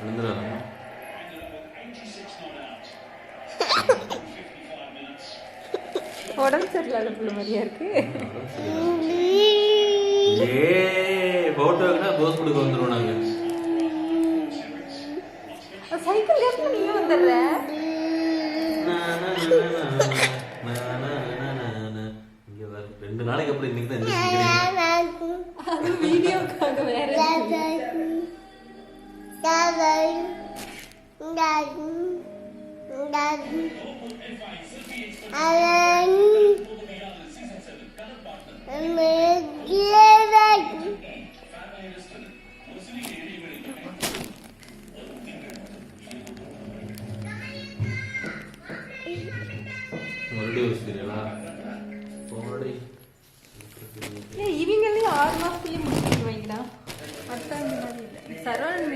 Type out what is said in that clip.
விழுந்துடாதம்மா. உடம்பு சரியில்லாத பிள்ளை மாதிரியா இருக்கு. போட்டோக்குனா போஸ் கொடுக்க வந்துடுவோம் நாங்க. சைக்கிள் ஏற்ற நீங்க வந்துடுற. இங்க வர 2 நாளைக்கு அப்புறம் இன்னைக்கு தான் எந்திரிக்கிறீங்க. அது வீடியோக்காக வேற. மறுபடியும் வச்சுக்கிறீங்களா? இவங்களே 6 மாசத்துலயே முடிச்சுட்டு வைங்கடா. மற்ற இந்த மாதிரி இல்லை. சரவணன்